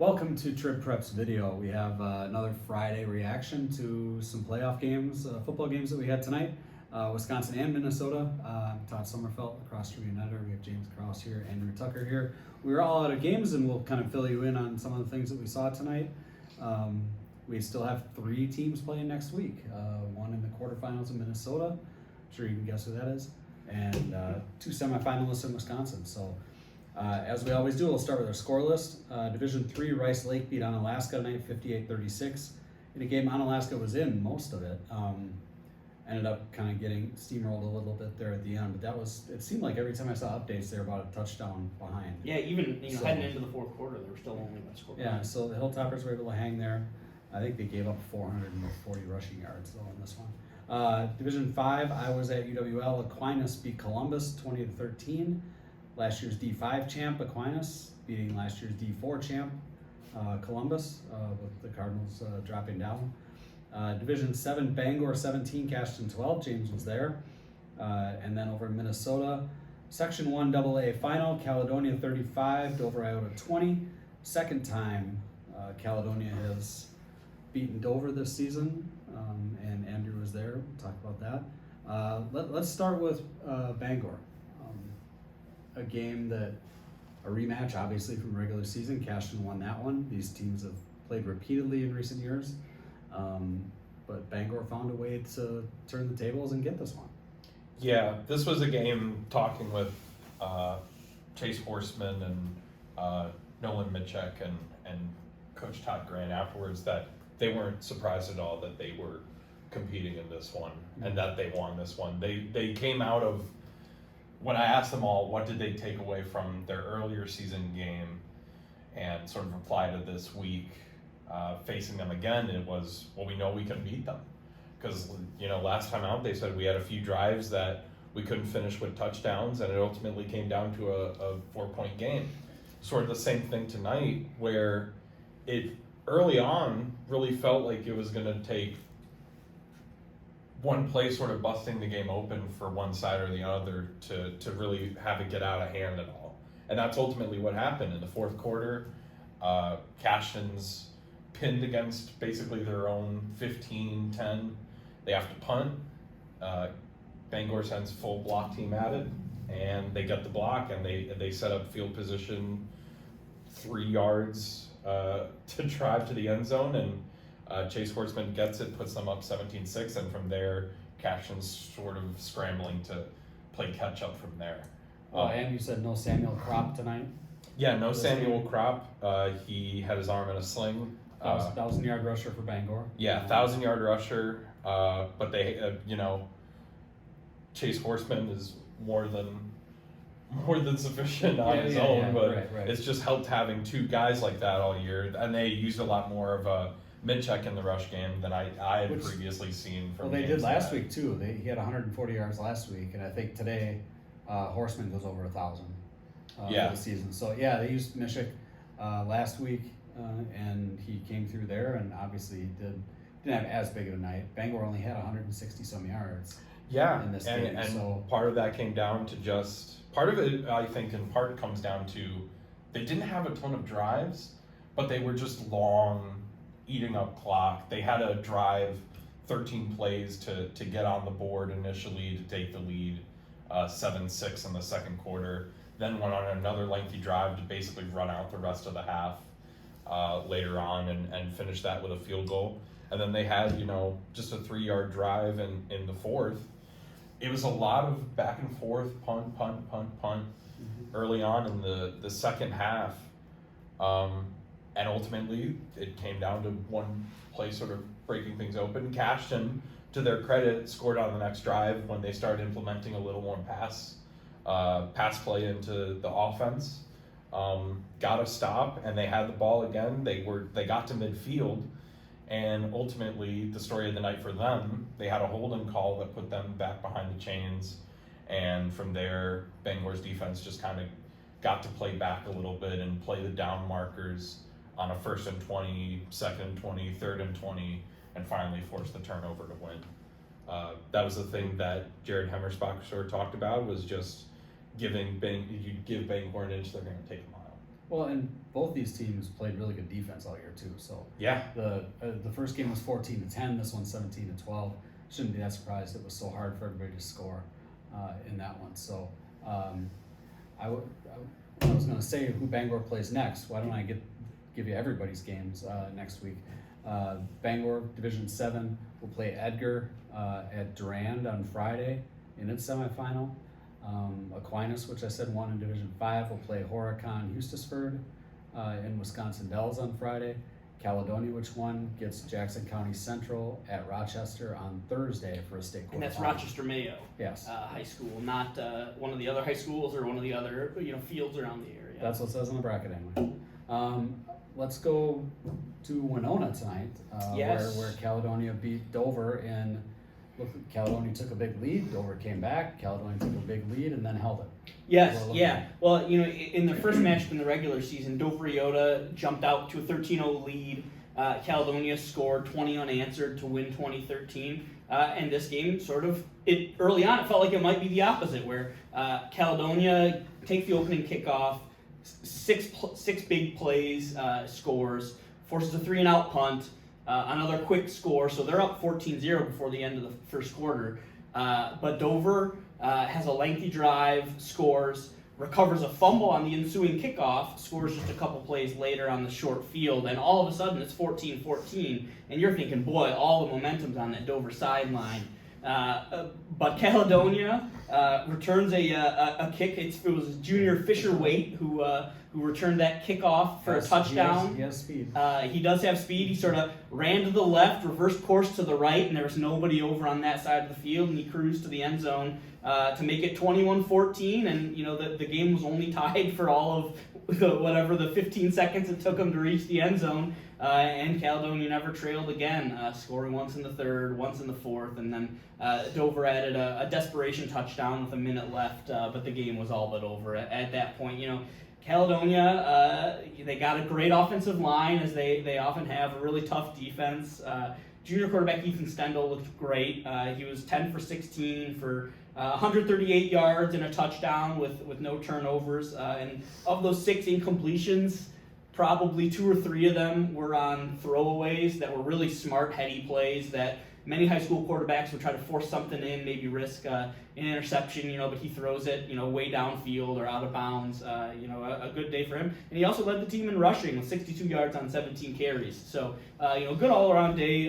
Welcome to TribPreps video. We have another Friday reaction to some playoff games, football games that we had tonight. Wisconsin and Minnesota. I'm Todd Sommerfeldt, across from United. We have James Krause here, Andrew Tucker here. We were all out of games, and we'll kind of fill you in on some of the things that we saw tonight. We still have 3 teams playing next week. One in the quarterfinals in Minnesota. I'm sure you can guess who that is. And 2 semifinalists in Wisconsin. So. As we always do, we'll start with our score list. Division III, Rice Lake beat Onalaska tonight, 58-36. In a game Onalaska was in most of it. Ended up kind of getting steamrolled a little bit there at the end, but it seemed like every time I saw updates, they were about a touchdown behind. Yeah, even heading into the fourth quarter, they were still only one score. Yeah, so the Hilltoppers were able to hang there. I think they gave up 440 rushing yards though in this one. Division V, I was at UWL. Aquinas beat Columbus 20-13. Last year's D5 champ, Aquinas, beating last year's D4 champ, Columbus, with the Cardinals dropping down. Division 7, Bangor 17, Cashton 12, James was there. And then over in Minnesota, Section 1 AA final, Caledonia 35, Dover-Eyota 20. Second time Caledonia has beaten Dover this season, and Andrew was there. We'll talk about that. Let's start with Bangor. A game that, a rematch obviously from regular season. Cashton won that one. These teams have played repeatedly in recent years, but Bangor found a way to turn the tables and get this one. Yeah, this was a game, talking with Chase Horseman and Nolan Mitchek and Coach Todd Grant afterwards, that they weren't surprised at all that they were competing in this one and that they won this one. They came out of, when I asked them all what did they take away from their earlier season game and sort of reply to this week facing them again, it was, well, we know we can beat them. Because, last time out they said we had a few drives that we couldn't finish with touchdowns, and it ultimately came down to a 4-point game. Sort of the same thing tonight, where it early on really felt like it was going to take one play sort of busting the game open for one side or the other to really have it get out of hand at all. And that's ultimately what happened in the fourth quarter. Cashton's pinned against basically their own 15-10. They have to punt. Bangor sends full block team at it, and they get the block, and they set up field position 3 yards to drive to the end zone, and Chase Horseman gets it, puts them up 17-6, and from there, Cashton's sort of scrambling to play catch up from there. And you said no Samuel Kropp tonight? Yeah, no Samuel Kropp. He had his arm in a sling. 1,000-yard rusher for Bangor. Yeah, 1,000-yard rusher. But they, Chase Horseman is more than sufficient on his own, but right. It's just helped having 2 guys like that all year, and they used a lot more of a mid-check in the rush game than I had previously seen from. Well, they did last week too. He had 140 yards last week, and I think today Horseman goes over 1,000 for the season. So yeah, they used Mishik last week, and he came through there, and obviously didn't have as big of a night. Bangor only had 160 some yards. Yeah, in this game, and so part of that came down to part of it, I think, in part comes down to they didn't have a ton of drives, but they were just long, eating up clock. They had a drive, 13 plays to get on the board initially to take the lead, 7-6 in the second quarter. Then went on another lengthy drive to basically run out the rest of the half later on and finish that with a field goal. And then they had, just a 3-yard drive in the fourth. It was a lot of back and forth, punt, early on in the second half. And ultimately, it came down to one play sort of breaking things open. Cashton, to their credit, scored on the next drive when they started implementing a little more pass play into the offense. Got a stop, and they had the ball again. They got to midfield, and ultimately, the story of the night for them, they had a holding call that put them back behind the chains, and from there, Bangor's defense just kind of got to play back a little bit and play the down markers on a 1st and 20, 2nd and 20, 3rd and 20, and finally forced the turnover to win. That was the thing that Jared Hemmersbach sort of talked about, was just you give Bangor an inch, they're going to take a mile. Well, and both these teams played really good defense all year too. So Yeah. the first game was 14-10. This one's 17-12. Shouldn't be that surprised. It was so hard for everybody to score in that one. So I was going to say who Bangor plays next. Why don't I give you everybody's games next week? Bangor Division 7 will play Edgar at Durand on Friday in its semifinal. Aquinas, which I said won in Division 5, will play Horicon Eustisford in Wisconsin Dells on Friday. Caledonia, which won, gets Jackson County Central at Rochester on Thursday for a state quarterfinal. And that's Rochester Mayo. Yes. High school, not one of the other high schools or one of the other fields around the area. That's what it says on the bracket anyway. Let's go to Winona tonight, Yes. where Caledonia beat Dover, and look, Caledonia took a big lead. Dover came back. Caledonia took a big lead and then held it. Yes, yeah. Well, in the first match in the regular season, Dover-Eyota jumped out to a 13-0 lead. Caledonia scored 20 unanswered to win 2013. And this game early on, it felt like it might be the opposite, where Caledonia takes the opening kickoff, six big plays, scores, forces a 3-and-out punt, another quick score, so they're up 14-0 before the end of the first quarter. But Dover has a lengthy drive, scores, recovers a fumble on the ensuing kickoff, scores just a couple plays later on the short field, and all of a sudden it's 14-14, and you're thinking, boy, all the momentum's on that Dover sideline. But Caledonia returns a kick. It was junior Fisher Waite who returned that kickoff for a touchdown. He has speed. He does have speed. He sort of ran to the left, reversed course to the right, and there was nobody over on that side of the field, and he cruised to the end zone to make it 21-14, and the game was only tied for all of the 15 seconds it took him to reach the end zone, and Caledonia never trailed again, scoring once in the third, once in the fourth, and then Dover added a desperation touchdown with a minute left, but the game was all but over at that point. Caledonia, they got a great offensive line, as they often have, a really tough defense. Junior quarterback Ethan Stendel looked great. He was 10 for 16 for 138 yards and a touchdown with no turnovers. And of those 6 incompletions, probably 2 or 3 of them were on throwaways that were really smart, heady plays that many high school quarterbacks would try to force something in, maybe risk an interception, but he throws it, way downfield or out of bounds. A good day for him. And he also led the team in rushing with 62 yards on 17 carries. So, good all-around day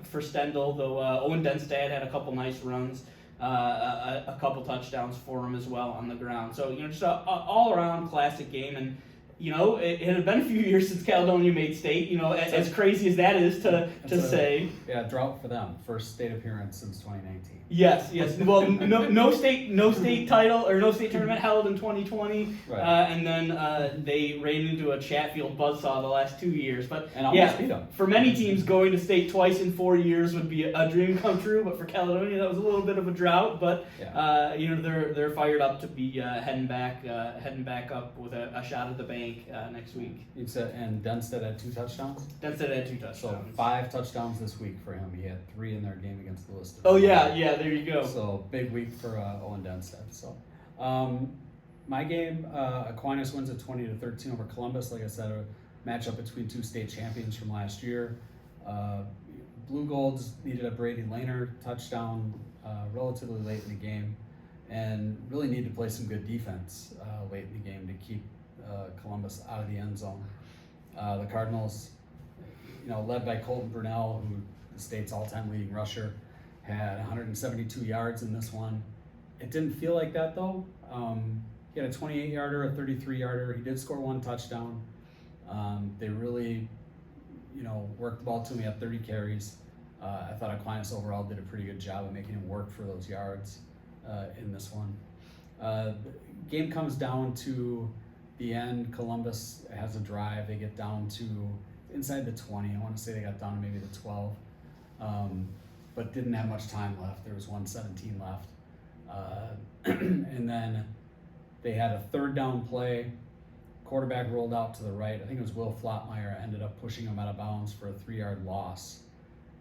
for Stendel, though Owen Denstad had a couple nice runs, a couple touchdowns for him as well on the ground. So, just an all-around classic game. And it had been a few years since Caledonia made state, as crazy as that is to say. Yeah, drought for them. First state appearance since 2019. Yes. Well, no state title or no state tournament held in 2020, Right. And then they ran into a Chatfield buzzsaw the last 2 years. But And almost beat them. for many teams, going to state twice in 4 years would be a dream come true. But for Caledonia, that was a little bit of a drought. But they're fired up to be heading back up with a shot at the bank next week. And Denstead had 2 touchdowns. Denstead had 2 touchdowns. So 5 touchdowns this week for him. He had 3 in their game against Lewiston. Oh yeah, there you go. So big week for Owen Denstead. So my game, Aquinas wins at 20-13 over Columbus. Like I said, a matchup between 2 state champions from last year. Blue Golds needed a Brady Lehner touchdown relatively late in the game, and really need to play some good defense late in the game to keep Columbus out of the end zone. The Cardinals, led by Colton Brunell, who the state's all-time leading rusher, had 172 yards in this one. It didn't feel like that though. He had a 28-yarder, a 33-yarder. He did score 1 touchdown. They really, worked the ball to him. He had 30 carries. I thought Aquinas overall did a pretty good job of making him work for those yards in this one. The game comes down to the end. Columbus has a drive. They get down to inside the 20. I want to say they got down to maybe the 12. But didn't have much time left. There was 1:17 left. And then they had a 3rd down play. Quarterback rolled out to the right. I think it was Will Flotmeyer, ended up pushing him out of bounds for a 3-yard loss.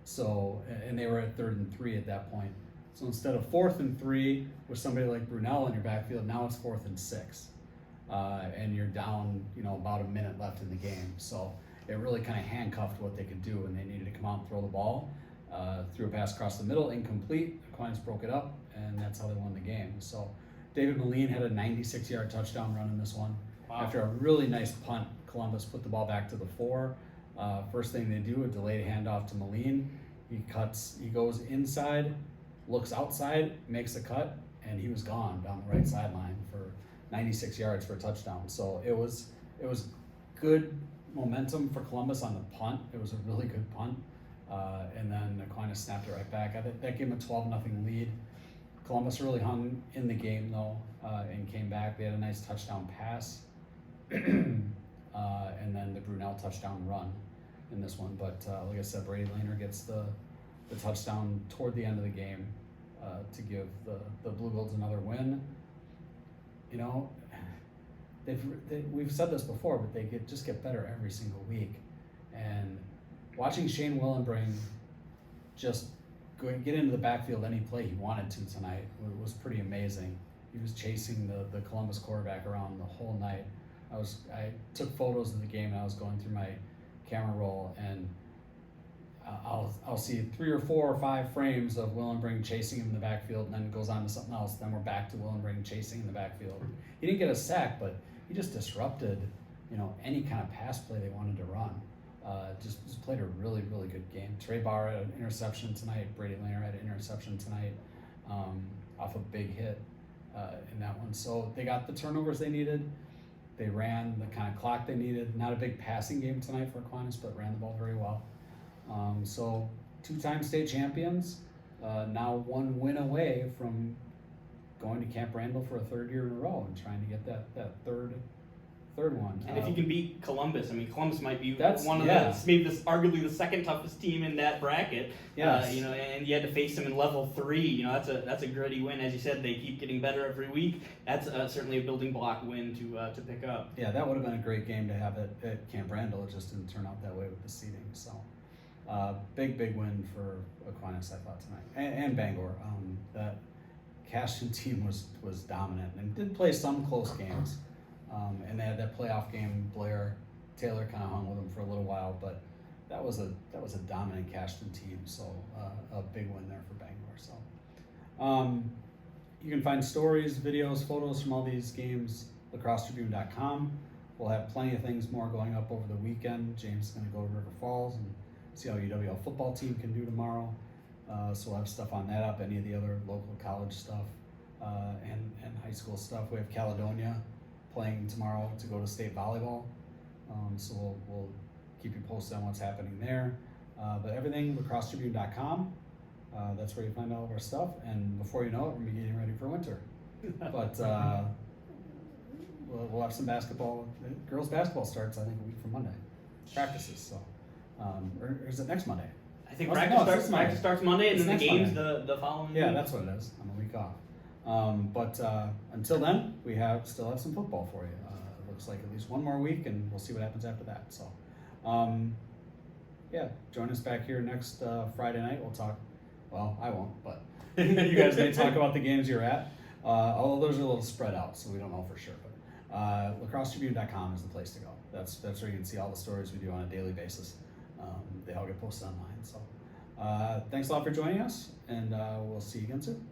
So, and they were at 3rd and 3 at that point. So instead of 4th and 3 with somebody like Brunell in your backfield, now it's 4th and 6. and you're down, about a minute left in the game. So it really kind of handcuffed what they could do, and they needed to come out and throw the ball. Threw a pass across the middle, incomplete. Aquinas broke it up, and that's how they won the game. So David Moline had a 96-yard touchdown run in this one. Wow. After a really nice punt, Columbus put the ball back to the 4. First thing they do, a delayed handoff to Moline. He goes inside, looks outside, makes a cut, and he was gone down the right sideline for 96 yards for a touchdown. So it was good momentum for Columbus on the punt. It was a really good punt. And then Aquinas snapped it right back. I think that gave him a 12-0 lead. Columbus really hung in the game though, and came back. They had a nice touchdown pass, and then the Brunel touchdown run in this one. But like I said, Brady Lehner gets the touchdown toward the end of the game to give the Blue Gold another win. We've said this before, but they just get better every single week. And watching Shane Willenbring just get into the backfield any play he wanted to tonight was pretty amazing. He was chasing the Columbus quarterback around the whole night. I took photos of the game, and I was going through my camera roll, and I'll see 3 or 4 or 5 frames of Willenbring chasing him in the backfield, and then it goes on to something else. Then we're back to Willenbring chasing in the backfield. He didn't get a sack, but he just disrupted, any kind of pass play they wanted to run. Just played a really, really good game. Trey Barr had an interception tonight. Brady Lehner had an interception tonight off a big hit in that one. So they got the turnovers they needed. They ran the kind of clock they needed. Not a big passing game tonight for Aquinas, but ran the ball very well. So 2-time state champions, now 1 win away from going to Camp Randall for a 3rd year in a row and trying to get that third one. And if you can beat Columbus, Columbus might be That's- one of yeah. arguably the second toughest team in that bracket. Yes. And you had to face them in level 3. That's a gritty win. As you said, they keep getting better every week. That's certainly a building block win to pick up. Yeah, that would have been a great game to have at Camp Randall. It just didn't turn out that way with the seeding. So big win for Aquinas, I thought, tonight, and Bangor. That Cashton team was dominant and did play some close games. And they had that playoff game. Blair Taylor kind of hung with them for a little while, but that was a dominant Cashton team. So a big win there for Bangor. So you can find stories, videos, photos from all these games, lacrossetribune.com. We'll have plenty of things more going up over the weekend. James is going to go to River Falls and see how UWL football team can do tomorrow. So we'll have stuff on that up, any of the other local college stuff and high school stuff. We have Caledonia playing tomorrow to go to state volleyball. So we'll keep you posted on what's happening there. But everything, lacrossetribune.com. That's where you find all of our stuff. And before you know it, we're getting ready for winter. But we'll have some basketball. Girls basketball starts, I think, a week from Monday. Practices. So, or is it next Monday? I think Oh, no, practice starts Monday, and It's then the next games Monday. the following Yeah, week. that's what it is. I'm a week off. But until then, we still have some football for you. It looks like at least one more week, and we'll see what happens after that. So, yeah, join us back here next Friday night. We'll talk. Well, I won't, but you guys may talk about the games you're at. Although those are a little spread out, so we don't know for sure. But lacrossetribune.com is the place to go. That's where you can see all the stories we do on a daily basis. They all get posted online. So, thanks a lot for joining us, and we'll see you again soon.